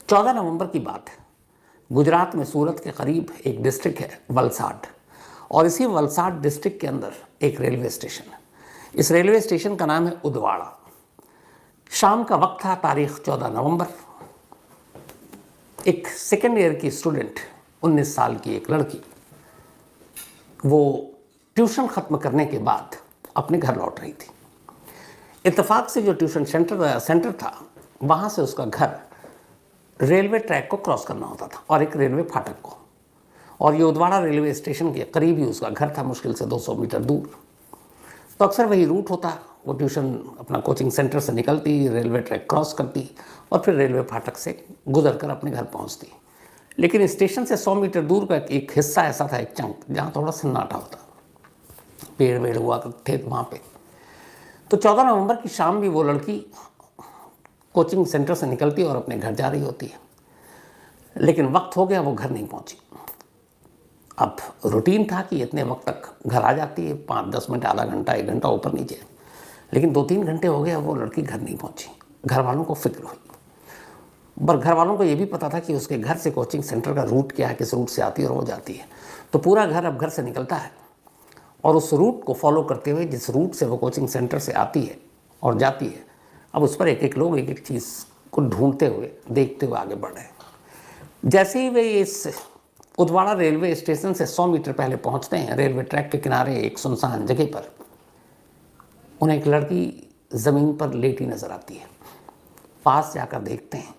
14 नवंबर की बात है। गुजरात में सूरत के करीब एक डिस्ट्रिक्ट है वलसाड, और इसी वलसाड डिस्ट्रिक्ट के अंदर एक रेलवे स्टेशन है। इस रेलवे स्टेशन का नाम है उदवाड़ा। शाम का वक्त था, तारीख 14 नवंबर। एक सेकेंड ईयर की स्टूडेंट, 19 साल की एक लड़की, वो ट्यूशन ख़त्म करने के बाद अपने घर लौट रही थी। इत्तेफाक से जो ट्यूशन सेंटर था, वहाँ से उसका घर रेलवे ट्रैक को क्रॉस करना होता था और एक रेलवे फाटक को, और ये उदवाड़ा रेलवे स्टेशन के करीब ही उसका घर था, मुश्किल से 200 मीटर दूर। तो अक्सर वही रूट होता, वो ट्यूशन अपना कोचिंग सेंटर से निकलती, रेलवे ट्रैक क्रॉस करती और फिर रेलवे फाटक से गुजर कर अपने घर पहुंचती। लेकिन स्टेशन से 100 मीटर दूर का एक हिस्सा ऐसा था, एक चंक, जहाँ थोड़ा सन्नाटा होता, पेड़ वेड़ हुआ थे वहाँ पे। तो 14 नवंबर की शाम भी वो लड़की कोचिंग सेंटर से निकलती और अपने घर जा रही होती है, लेकिन वक्त हो गया, वो घर नहीं पहुंची। अब रूटीन था कि इतने वक्त तक घर आ जाती है, 5-10 मिनट, आधा घंटा, 1 घंटा ऊपर नीचे, लेकिन 2-3 घंटे हो गए, वो लड़की घर नहीं पहुंची। घर वालों को फिक्र हुई, पर घर वालों को ये भी पता था कि उसके घर से कोचिंग सेंटर का रूट क्या है, किस रूट से आती है और वो जाती है। तो पूरा घर अब घर से निकलता है और उस रूट को फॉलो करते हुए, जिस रूट से वो कोचिंग सेंटर से आती है और जाती है, अब उस पर एक एक लोग एक एक चीज़ को ढूंढते हुए, देखते हुए आगे बढ़ रहे हैं। जैसे ही वे इस उदवाड़ा रेलवे स्टेशन से 100 मीटर पहले पहुंचते हैं, रेलवे ट्रैक के किनारे एक सुनसान जगह पर उन्हें एक लड़की ज़मीन पर लेटी नजर आती है। पास जाकर देखते हैं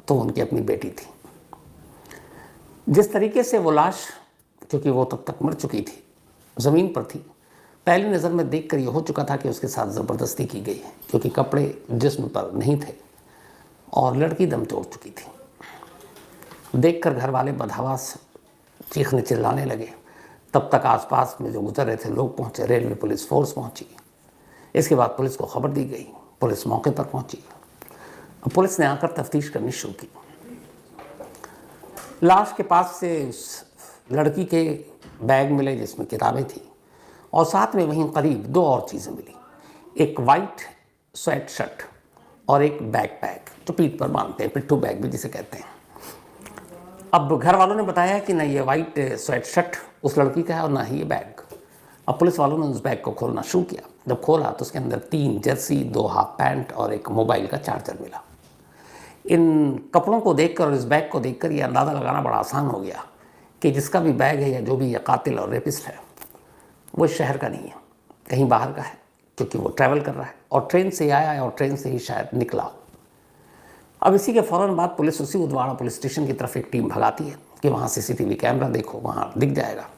तो उनकी अपनी बेटी थी। जिस तरीके से वो लाश, क्योंकि वो तब तक मर चुकी थी, ज़मीन पर थी, पहली नज़र में देखकर ये हो चुका था कि उसके साथ ज़बरदस्ती की गई है, क्योंकि कपड़े जिस्म पर नहीं थे और लड़की दम तोड़ चुकी थी। देखकर घर वाले बदहवास चीखने चिल्लाने लगे। तब तक आसपास में जो गुजर रहे थे लोग पहुँचे, रेलवे पुलिस फोर्स पहुँची। इसके बाद पुलिस को खबर दी गई, पुलिस मौके पर पहुँची। पुलिस ने आकर तफ्तीश करनी शुरू की। लाश के पास से उस लड़की के बैग मिले जिसमें किताबें थी, और साथ में वहीं करीब 2 और चीज़ें मिली, एक वाइट स्वेट शर्ट और एक बैकपैक जो पीठ पर बांधते हैं, पिट्ठू बैग भी जिसे कहते हैं। अब घर वालों ने बताया कि ना ये वाइट स्वेट शर्ट उस लड़की का है और ना ही ये बैग। अब पुलिस वालों ने उस बैग को खोलना शुरू किया। जब खोला तो उसके अंदर 3 जर्सी, 2 हाफ पैंट और एक मोबाइल का चार्जर मिला। इन कपड़ों को देखकर और इस बैग को देखकर ये अंदाज़ा लगाना बड़ा आसान हो गया कि जिसका भी बैग है या जो भी ये कातिल और रेपिस्ट है, वो शहर का नहीं है, कहीं बाहर का है, क्योंकि वो ट्रैवल कर रहा है और ट्रेन से आया है और ट्रेन से ही शायद निकला। अब इसी के फ़ौरन बाद पुलिस उसी उदवाड़ा पुलिस स्टेशन की तरफ एक टीम भगाती है कि वहाँ CCTV कैमरा देखो, वहाँ दिख जाएगा।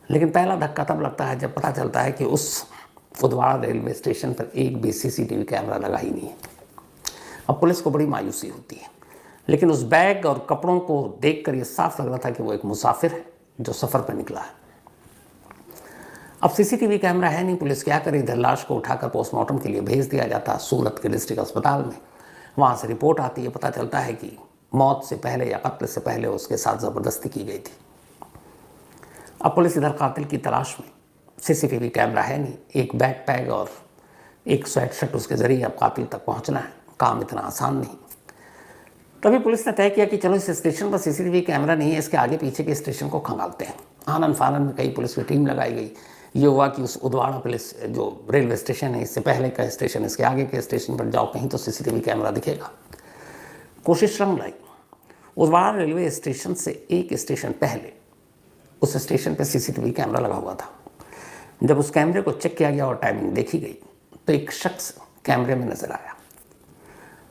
लेकिन पहला धक्का तब लगता है जब पता चलता है कि उस उदवाड़ा रेलवे स्टेशन पर एक भी CCTV कैमरा लगा ही नहीं है। अब पुलिस को बड़ी मायूसी होती है, लेकिन उस बैग और कपड़ों को देखकर ये साफ लग रहा था कि वो एक मुसाफिर है जो सफ़र पर निकला है। अब CCTV कैमरा है नहीं, पुलिस क्या करे, इधर लाश को उठाकर पोस्टमार्टम के लिए भेज दिया जाता है सूरत के डिस्ट्रिक्ट अस्पताल में। वहाँ से रिपोर्ट आती है, पता चलता है कि मौत से पहले या कत्ल से पहले उसके साथ ज़बरदस्ती की गई थी। अब पुलिस इधर कातिल की तलाश में, CCTV कैमरा है नहीं, एक बैकपैक और एक स्वेट शर्ट, उसके ज़रिए अब कातिल तक पहुँचना है, काम इतना आसान नहीं। तभी पुलिस ने तय किया कि चलो इस स्टेशन पर CCTV कैमरा नहीं है, इसके आगे पीछे के स्टेशन को खंगालते हैं। आनन फानन में कई पुलिस की टीम लगाई गई। ये हुआ कि उस उदवाड़ा पुलिस जो रेलवे स्टेशन है, इससे पहले का स्टेशन, इसके आगे के स्टेशन पर जाओ, कहीं तो CCTV कैमरा दिखेगा। कोशिश रंग लाई। उदवाड़ा रेलवे स्टेशन से एक स्टेशन पहले उस स्टेशन पर CCTV कैमरा लगा हुआ था। जब उस कैमरे को चेक किया गया और टाइमिंग देखी गई तो एक शख्स कैमरे में नजर आया।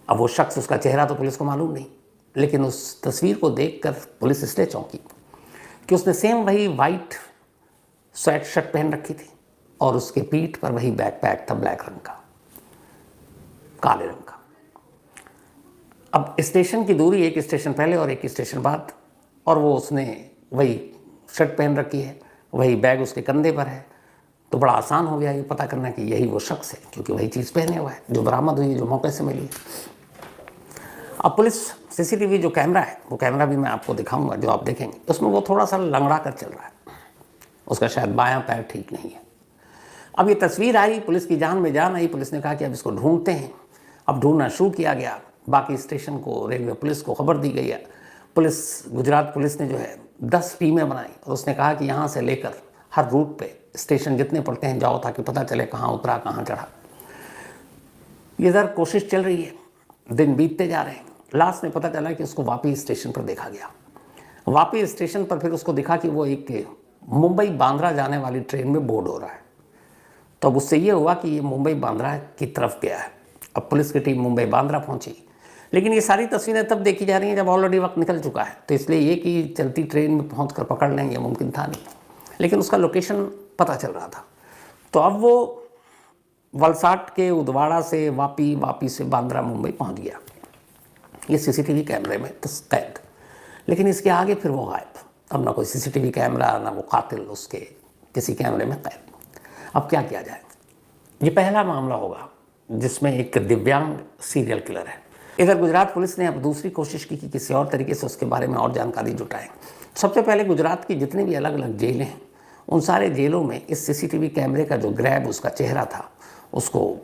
अब वो शख्स, उसका चेहरा तो पुलिस को मालूम नहीं, लेकिन उस तस्वीर को देखकर पुलिस इसलिए चौंकी कि उसने सेम वही वाइट स्वेट शर्ट पहन रखी थी और उसके पीठ पर वही बैकपैक था, ब्लैक रंग का, काले रंग का। अब स्टेशन की दूरी एक स्टेशन पहले और एक स्टेशन बाद, और वो उसने वही शर्ट पहन रखी है, वही बैग उसके कंधे पर है, तो बड़ा आसान हो गया ये पता करना कि यही वो शख्स है, क्योंकि वही चीज़ पहने हुआ है जो बरामद हुई, जो मौके से मिली। अब पुलिस CCTV जो कैमरा है, वो कैमरा भी मैं आपको दिखाऊंगा, जो आप देखेंगे उसमें वो थोड़ा सा लंगड़ा कर चल रहा है, उसका शायद बायां पैर ठीक नहीं है। अब ये तस्वीर आई, पुलिस की जान में जान आई। पुलिस ने कहा कि अब इसको ढूंढते हैं। अब ढूंढना शुरू किया गया, बाकी स्टेशन को, रेलवे पुलिस को खबर दी गई है। गुजरात पुलिस ने जो है 10 टीमें बनाई और उसने कहा कि यहाँ से लेकर हर रूट पे स्टेशन जितने पड़ते हैं जाओ, ताकि पता चले कहाँ उतरा कहाँ चढ़ा। ये ज़रा कोशिश चल रही है, दिन बीतते जा रहे हैं। लास्ट में पता चला कि उसको वापी स्टेशन पर देखा गया। वापी स्टेशन पर फिर उसको दिखा कि वो एक मुंबई बांद्रा जाने वाली ट्रेन में बोर्ड हो रहा है। तो अब उससे ये हुआ कि ये मुंबई बांद्रा की तरफ गया है। अब पुलिस की टीम मुंबई बांद्रा पहुंची, लेकिन ये सारी तस्वीरें तब देखी जा रही हैं जब ऑलरेडी वक्त निकल चुका है। तो इसलिए ये कि चलती ट्रेन में पहुँच कर पकड़ लें, ये मुमकिन था नहीं, लेकिन उसका लोकेशन पता चल रहा था। तो अब वो वलसाड के उदवाड़ा से वापी, वापी से बांद्रा, मुंबई पहुँच गया। ये सीसीटीवी कैमरे में कैद, लेकिन इसके आगे फिर वो गायब। अब ना कोई सीसीटीवी कैमरा, ना वो कातिल उसके किसी कैमरे में कैद। अब क्या किया जाए? ये पहला मामला होगा जिसमें एक दिव्यांग सीरियल किलर है। इधर गुजरात पुलिस ने अब दूसरी कोशिश की कि किसी और तरीके से उसके बारे में और जानकारी जुटाएं। सबसे पहले गुजरात की जितनी भी अलग अलग जेलें हैं, उन सारे जेलों में इस सीसीटीवी कैमरे का जो ग्रैब उसका चेहरा था, उसको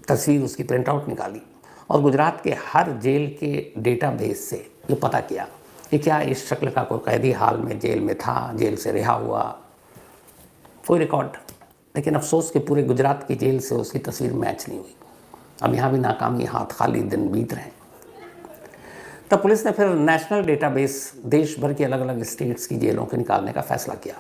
तस्वीर उसकी प्रिंट आउट निकाली और गुजरात के हर जेल के डेटाबेस से ये पता किया कि क्या इस शक्ल का कोई कैदी हाल में जेल में था, जेल से रिहा हुआ, कोई रिकॉर्ड। लेकिन अफसोस कि पूरे गुजरात की जेल से उसकी तस्वीर मैच नहीं हुई। अब यहाँ भी नाकामी, हाथ खाली, दिन बीत रहे हैं। तब पुलिस ने फिर नेशनल डेटाबेस देश भर की अलग अलग स्टेट्स की जेलों के निकालने का फैसला किया।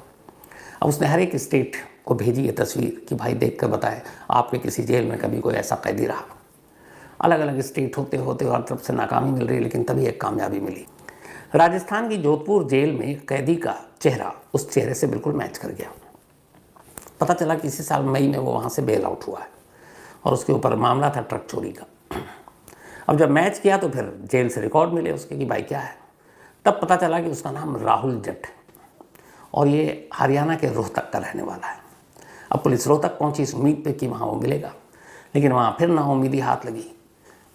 अब उसने हर एक स्टेट को भेजी ये तस्वीर कि भाई देख कर बताएं आपके किसी जेल में कभी कोई ऐसा कैदी रहा। अलग अलग स्टेट होते होते हर तरफ से नाकामी मिल रही, लेकिन तभी एक कामयाबी मिली। राजस्थान की जोधपुर जेल में कैदी का चेहरा उस चेहरे से बिल्कुल मैच कर गया। पता चला कि इसी साल मई में वो वहाँ से बेल आउट हुआ है और उसके ऊपर मामला था ट्रक चोरी का। अब जब मैच किया तो फिर जेल से रिकॉर्ड मिले उसके कि भाई क्या है। तब पता चला कि उसका नाम राहुल जट है और ये हरियाणा के रोहतक का रहने वाला है। अब पुलिस रोहतक पहुंची इस उम्मीद पे कि वहाँ वो मिलेगा, लेकिन वहाँ फिर नाउम्मीदी हाथ लगी।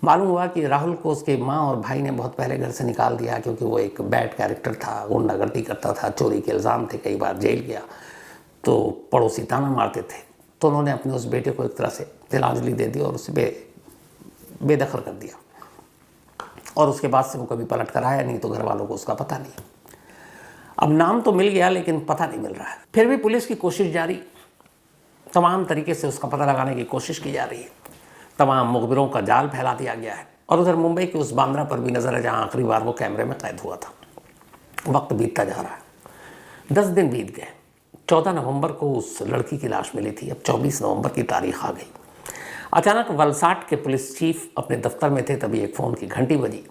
मालूम हुआ कि राहुल को उसके माँ और भाई ने बहुत पहले घर से निकाल दिया, क्योंकि वो एक बैड कैरेक्टर था, गुंडागर्दी करता था, चोरी के इल्ज़ाम थे, कई बार जेल गया, तो पड़ोसी ताना मारते थे। तो उन्होंने अपने उस बेटे को एक तरह से तिलांजलि दे दी और उसे बेदखल कर दिया। और उसके बाद से वो कभी पलट कर आया नहीं, तो घर वालों को उसका पता नहीं। अब नाम तो मिल गया लेकिन पता नहीं मिल रहा है। फिर भी पुलिस की कोशिश जारी, तमाम तरीके से उसका पता लगाने की कोशिश की जा रही है। तमाम मुखबिरों का जाल फैला दिया गया है। और उधर मुंबई के उस बांद्रा पर भी नज़र है जहाँ आखिरी बार वो कैमरे में कैद हुआ था। वक्त बीतता जा रहा है, 10 दिन बीत गए। 14 नवंबर को उस लड़की की लाश मिली थी। अब 24 नवंबर की तारीख आ गई। अचानक वलसाड के पुलिस चीफ अपने दफ्तर में थे, तभी एक फ़ोन की घंटी बजी।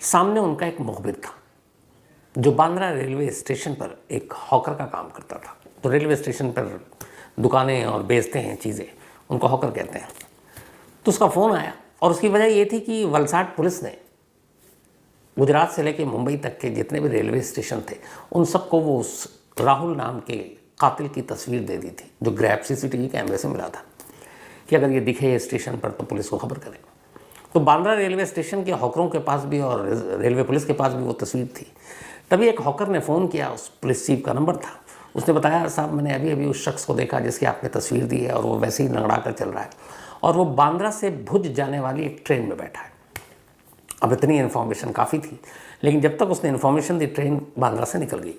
सामने उनका एक मुखबिर था जो बांद्रा रेलवे स्टेशन पर एक हॉकर का काम करता था। तो रेलवे स्टेशन पर दुकानें और बेचते हैं चीज़ें, उनको हॉकर कहते हैं। तो उसका फ़ोन आया और उसकी वजह ये थी कि वलसाड पुलिस ने गुजरात से लेकर मुंबई तक के जितने भी रेलवे स्टेशन थे उन सबको वो उस राहुल नाम के कातिल की तस्वीर दे दी थी, जो ग्रैब सीसीटीवी कैमरे से मिला था, कि अगर ये दिखे स्टेशन पर तो पुलिस को खबर करें। तो बांद्रा रेलवे स्टेशन के हॉकरों के पास भी और रेलवे पुलिस के पास भी वो तस्वीर थी। तभी एक हॉकर ने फ़ोन किया, उस पुलिस चीफ का नंबर था। उसने बताया साहब मैंने अभी अभी उस शख्स को देखा जिसकी आपने तस्वीर दी है और वो वैसे ही लंगड़ा कर चल रहा है और वो बांद्रा से भुज जाने वाली एक ट्रेन में बैठा है। अब इतनी इन्फॉर्मेशन काफ़ी थी, लेकिन जब तक उसने इन्फॉर्मेशन दी ट्रेन बांद्रा से निकल गई।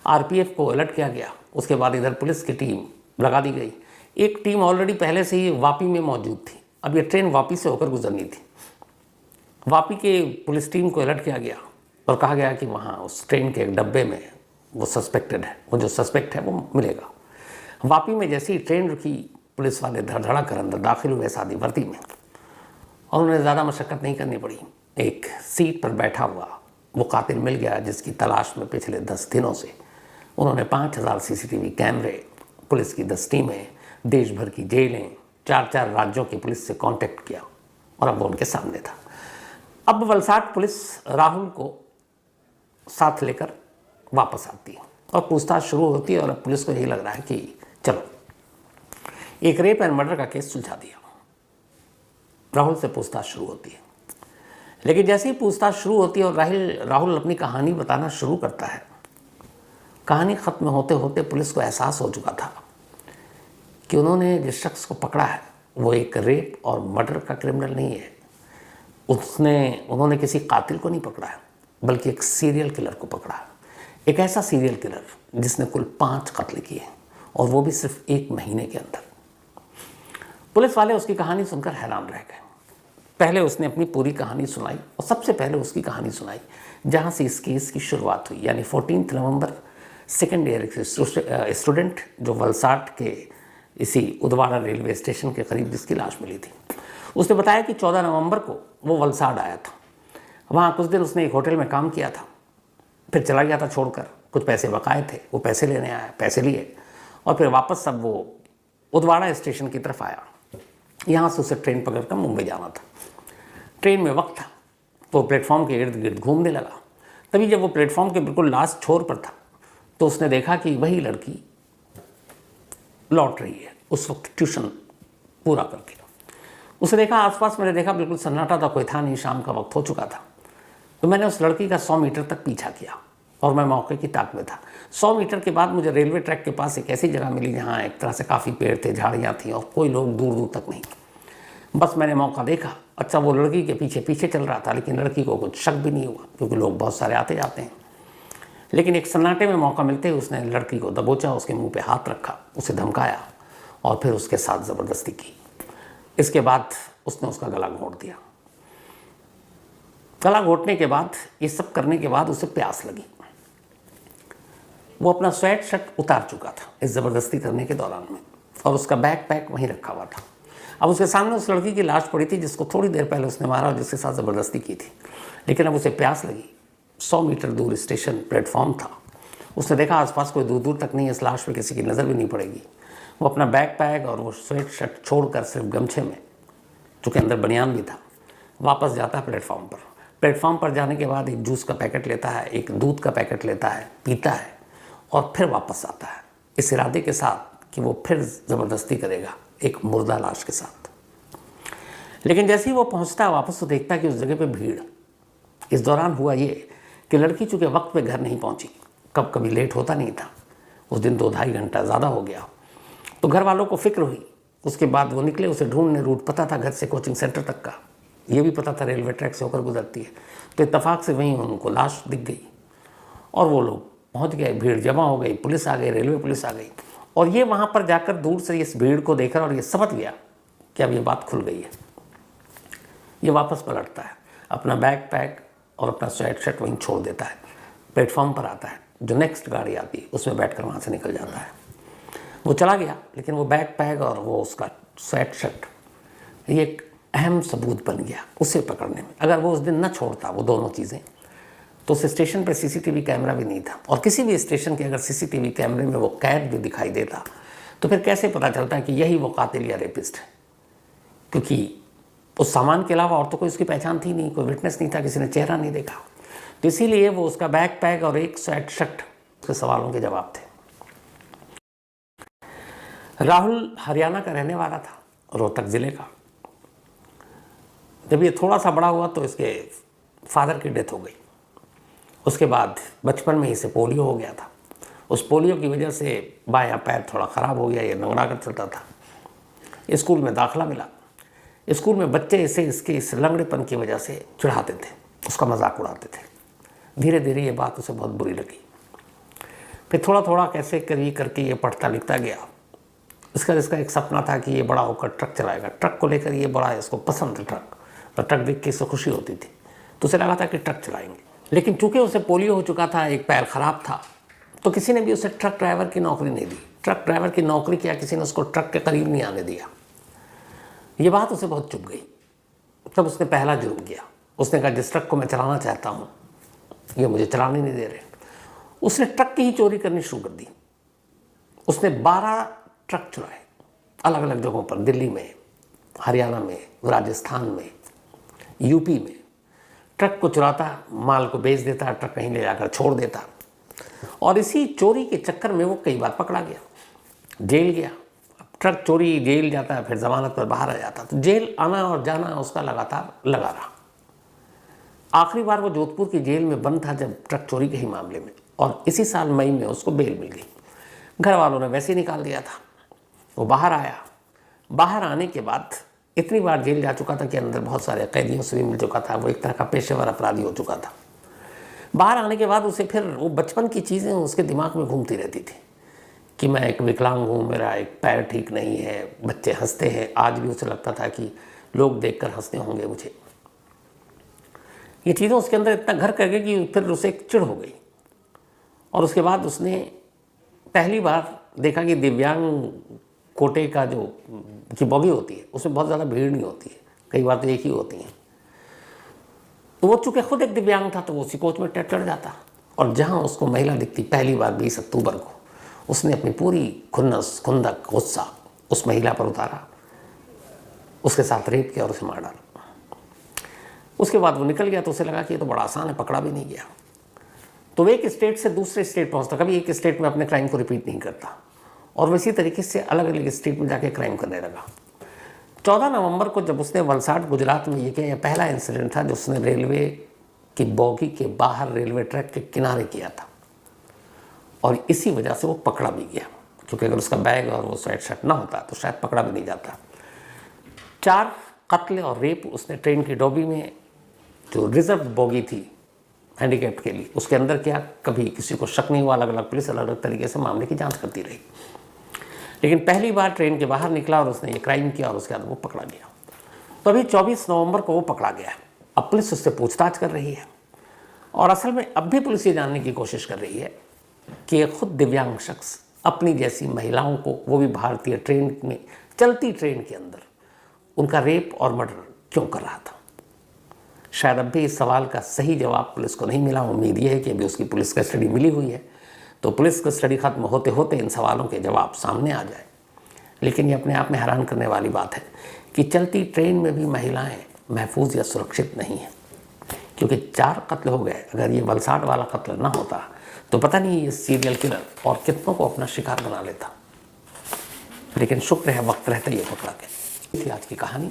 आरपीएफ को अलर्ट किया गया। उसके बाद इधर पुलिस की टीम लगा दी गई। एक टीम ऑलरेडी पहले से ही वापी में मौजूद थी। अब ये ट्रेन वापी से होकर गुजरनी थी। वापी के पुलिस टीम को अलर्ट किया गया और कहा गया कि वहाँ उस ट्रेन के एक डब्बे में वो सस्पेक्टेड है, वो जो सस्पेक्ट है वो मिलेगा। वापी में जैसे ही ट्रेन रुकी, पुलिस वाले धड़धड़ा कर अंदर दाखिल हुए सादी वर्दी में और उन्हें ज़्यादा मशक्क़त नहीं करनी पड़ी। एक सीट पर बैठा हुआ वो कातिल मिल गया जिसकी तलाश में पिछले 10 दिनों से उन्होंने 5000 सीसीटीवी कैमरे, पुलिस की 10 टीमें, देश भर की जेलें, 4-4 राज्यों की पुलिस से कांटेक्ट किया और अब वो उनके सामने था। अब वलसाड पुलिस राहुल को साथ लेकर वापस आती है और पूछताछ शुरू होती है और अब पुलिस को यही लग रहा है कि चलो एक रेप एंड मर्डर का केस सुलझा दिया। राहुल से पूछताछ शुरू होती है, लेकिन जैसे ही पूछताछ शुरू होती है और राहुल अपनी कहानी बताना शुरू करता है, कहानी ख़त्म होते होते पुलिस को एहसास हो चुका था कि उन्होंने जिस शख्स को पकड़ा है वो एक रेप और मर्डर का क्रिमिनल नहीं है, उन्होंने किसी कातिल को नहीं पकड़ा है, बल्कि एक सीरियल किलर को पकड़ा है। एक ऐसा सीरियल किलर जिसने कुल 5 कत्ल किए, और वो भी सिर्फ 1 महीने के अंदर। पुलिस वाले उसकी कहानी सुनकर हैरान रह गए। पहले उसने अपनी पूरी कहानी सुनाई, और सबसे पहले उसकी कहानी सुनाई जहाँ से इस केस की शुरुआत हुई, यानी 14 नवंबर सेकेंड ईयर के स्टूडेंट जो वलसाड के इसी उदवाड़ा रेलवे स्टेशन के करीब जिसकी लाश मिली थी। उसने बताया कि 14 नवंबर को वो वलसाड आया था। वहाँ कुछ दिन उसने एक होटल में काम किया था, फिर चला गया था छोड़कर। कुछ पैसे बकाए थे, वो पैसे लेने आया, पैसे लिए, और फिर वापस सब वो उदवाड़ा स्टेशन की तरफ आया। यहाँ से उसे ट्रेन पकड़कर मुंबई जाना था। ट्रेन में वक्त था तो प्लेटफॉर्म के इर्द गिर्द घूमने लगा। तभी जब वो प्लेटफॉर्म के बिल्कुल लास्ट छोर पर था तो उसने देखा कि वही लड़की लौट रही है, उस वक्त ट्यूशन पूरा करके। उसे देखा, आसपास मैंने देखा बिल्कुल सन्नाटा था, कोई था नहीं, शाम का वक्त हो चुका था। तो मैंने उस लड़की का 100 मीटर तक पीछा किया, और मैं मौके की ताक में था। 100 मीटर के बाद मुझे रेलवे ट्रैक के पास एक ऐसी जगह मिली जहाँ एक तरह से काफ़ी पेड़ थे, झाड़ियाँ थीं, और कोई लोग दूर दूर तक नहीं। बस मैंने मौका देखा। अच्छा, वो लड़की के पीछे पीछे चल रहा था, लेकिन लड़की को कुछ शक भी नहीं हुआ, क्योंकि लोग बहुत सारे आते जाते हैं। लेकिन एक सन्नाटे में मौका मिलते ही उसने लड़की को दबोचा, उसके मुंह पे हाथ रखा, उसे धमकाया, और फिर उसके साथ ज़बरदस्ती की। इसके बाद उसने उसका गला घोंट दिया। गला घोंटने के बाद, ये सब करने के बाद उसे प्यास लगी। वो अपना स्वेट शर्ट उतार चुका था इस ज़बरदस्ती करने के दौरान में, और उसका बैग पैक वहीं रखा हुआ था। अब उसके सामने उस लड़की की लाश पड़ी थी जिसको थोड़ी देर पहले उसने मारा और जिसके साथ ज़बरदस्ती की थी। लेकिन अब उसे प्यास लगी। 100 मीटर दूर स्टेशन प्लेटफॉर्म था। उसने देखा आसपास कोई दूर दूर तक नहीं है, इस लाश पे किसी की नज़र भी नहीं पड़ेगी। वो अपना बैग पैक और वो स्वेट शर्ट छोड़कर सिर्फ गमछे में, चूँकि अंदर बनियान भी था, वापस जाता है प्लेटफॉर्म पर। प्लेटफॉर्म पर जाने के बाद एक जूस का पैकेट लेता है, एक दूध का पैकेट लेता है, पीता है, और फिर वापस आता है, इस इरादे के साथ कि वो फिर ज़बरदस्ती करेगा एक मुर्दा लाश के साथ। लेकिन जैसे ही वो पहुंचता है वापस, तो देखता है कि उस जगह पे भीड़। इस दौरान हुआ ये कि लड़की चूँकि वक्त पे घर नहीं पहुंची, कभी लेट होता नहीं था, उस दिन 2-2.5 घंटा ज़्यादा हो गया, तो घर वालों को फिक्र हुई। उसके बाद वो निकले, उसे ढूंढने। रूट पता था घर से कोचिंग सेंटर तक का, ये भी पता था रेलवे ट्रैक से होकर गुजरती है। तो इत्तेफाक से वहीं उनको लाश दिख गई, और वो लोग पहुंच गए, भीड़ जमा हो गई, पुलिस आ गई, रेलवे पुलिस आ गई। और ये वहाँ पर जाकर दूर से इस भीड़ को देखकर और ये समझ गया कि अब ये बात खुल गई है। ये वापस पलटता है, अपना बैग पैक और अपना स्वेट शर्ट वहीं छोड़ देता है, प्लेटफॉर्म पर आता है, जो नेक्स्ट गाड़ी आती है उसमें बैठकर वहाँ से निकल जाता है। वो चला गया, लेकिन वो बैग पैक और वो उसका स्वेट शर्ट, ये एक अहम सबूत बन गया उसे पकड़ने में। अगर वो उस दिन न छोड़ता वो दोनों चीज़ें, तो उस स्टेशन पर सीसीटीवी कैमरा भी नहीं था, और किसी भी स्टेशन के अगर सीसीटीवी कैमरे में वो कैद भी दिखाई देता तो फिर कैसे पता चलता है कि यही वो कातिल या रेपिस्ट है? क्योंकि उस सामान के अलावा और तो कोई उसकी पहचान थी नहीं, कोई विटनेस नहीं था, किसी ने चेहरा नहीं देखा। तो इसीलिए वो उसका बैग पैक और एक स्वेट शर्ट के सवालों के जवाब थे। राहुल हरियाणा का रहने वाला था, रोहतक ज़िले का। जब ये थोड़ा सा बड़ा हुआ तो इसके फादर की डेथ हो गई। उसके बाद बचपन में ही से पोलियो हो गया था। उस पोलियो की वजह से बायां पैर थोड़ा ख़राब हो गया, ये नंगड़ा कर चलता था। स्कूल में दाखिला मिला। स्कूल में बच्चे इसे इसके इस लंगड़ेपन की वजह से चिढ़ाते थे, उसका मजाक उड़ाते थे। धीरे धीरे ये बात उसे बहुत बुरी लगी। फिर थोड़ा थोड़ा कैसे करके ये पढ़ता लिखता गया। इसका एक सपना था कि ये बड़ा होकर ट्रक चलाएगा। ट्रक को लेकर ये बड़ा इसको पसंद था ट्रक, तो ट्रक देख के इसको खुशी होती थी, तो उसे लगा था कि ट्रक चलाएंगे। लेकिन चूँकि उसे पोलियो हो चुका था, एक पैर ख़राब था, तो किसी ने भी उसे ट्रक ड्राइवर की नौकरी नहीं दी। ट्रक ड्राइवर की नौकरी किया, किसी ने उसको ट्रक के करीब नहीं आने दिया। ये बात उसे बहुत चुभ गई। तब उसने पहला जुर्म किया। उसने कहा जिस ट्रक को मैं चलाना चाहता हूँ ये मुझे चलाने नहीं दे रहे। उसने ट्रक की ही चोरी करनी शुरू कर दी। उसने 12 ट्रक चुराए अलग अलग जगहों पर, दिल्ली में, हरियाणा में, राजस्थान में, यूपी में। ट्रक को चुराता, माल को बेच देता, ट्रक कहीं ले जाकर छोड़ देता, और इसी चोरी के चक्कर में वो कई बार पकड़ा गया, जेल गया। ट्रक चोरी, जेल जाता है, फिर जमानत पर बाहर आ जाता। तो जेल आना और जाना उसका लगातार लगा रहा। आखिरी बार वो जोधपुर की जेल में बंद था जब ट्रक चोरी के ही मामले में, और इसी साल मई में उसको बेल मिल गई। घर वालों ने वैसे ही निकाल दिया था। वो बाहर आया। बाहर आने के बाद इतनी बार जेल जा चुका था कि अंदर बहुत सारे कैदियों से भी मिल चुका था। वो एक तरह का पेशेवर अपराधी हो चुका था। बाहर आने के बाद उसे फिर वो बचपन की चीज़ें उसके दिमाग में घूमती रहती थी कि मैं एक विकलांग हूँ, मेरा एक पैर ठीक नहीं है, बच्चे हंसते हैं। आज भी उसे लगता था कि लोग देखकर हंसते होंगे मुझे। ये चीज़ें उसके अंदर इतना घर कर गई कि फिर उसे एक चिढ़ हो गई। और उसके बाद उसने पहली बार देखा कि दिव्यांग कोटे का जो की बॉगी होती है उसमें बहुत ज़्यादा भीड़ नहीं होती है, कई बार तो एक ही होती है। तो वो चूँकि खुद एक दिव्यांग था तो वो उसी कोच में चढ़ जाता, और जहाँ उसको महिला दिखती पहली बार 20 अक्टूबर को, उसने अपनी पूरी खुन्नस खुंदक गुस्सा उस महिला पर उतारा, उसके साथ रेप किया और उसे मार डाला। उसके बाद वो निकल गया तो उसे लगा कि ये तो बड़ा आसान है, पकड़ा भी नहीं गया। तो वो एक स्टेट से दूसरे स्टेट पहुंचता, कभी एक स्टेट में अपने क्राइम को रिपीट नहीं करता, और वैसी तरीके से अलग अलग स्टेट में जाके क्राइम करने लगा। 14 नवंबर को जब उसने वलसाड गुजरात में ये किया, यह पहला इंसिडेंट था जो उसने रेलवे की बॉगी के बाहर रेलवे ट्रैक के किनारे किया था, और इसी वजह से वो पकड़ा भी गया, क्योंकि अगर उसका बैग और वो स्वेट शर्ट ना होता तो शायद पकड़ा भी नहीं जाता। 4 कत्ल और रेप उसने ट्रेन की डॉबी में, जो रिजर्व बॉगी थी हैंडीकैप के लिए, उसके अंदर किया। कभी किसी को शक नहीं हुआ, अलग अलग पुलिस अलग अलग तरीके से मामले की जांच करती रही, लेकिन पहली बार ट्रेन के बाहर निकला और उसने ये क्राइम किया और उसके बाद वो पकड़ा गया। तो अभी 24 नवंबर को वो पकड़ा गया। अब पुलिस उससे पूछताछ कर रही है, और असल में अब भी पुलिस ये जानने की कोशिश कर रही है कि ये खुद दिव्यांग शख्स अपनी जैसी महिलाओं को, वो भी भारतीय ट्रेन में, चलती ट्रेन के अंदर, उनका रेप और मर्डर क्यों कर रहा था। शायद अब भी इस सवाल का सही जवाब पुलिस को नहीं मिला। उम्मीद ये है कि अभी उसकी पुलिस कस्टडी मिली हुई है, तो पुलिस कस्टडी खत्म होते होते इन सवालों के जवाब सामने आ जाए। लेकिन ये अपने आप में हैरान करने वाली बात है कि चलती ट्रेन में भी महिलाएं महफूज या सुरक्षित नहीं हैं, क्योंकि 4 कत्ल हो गए। अगर ये वलसाड वाला कत्ल ना होता तो पता नहीं ये सीरियल किलर और कितनों को अपना शिकार बना लेता। लेकिन शुक्र है वक्त रहते ये पकड़ा गया। थी आज की कहानी।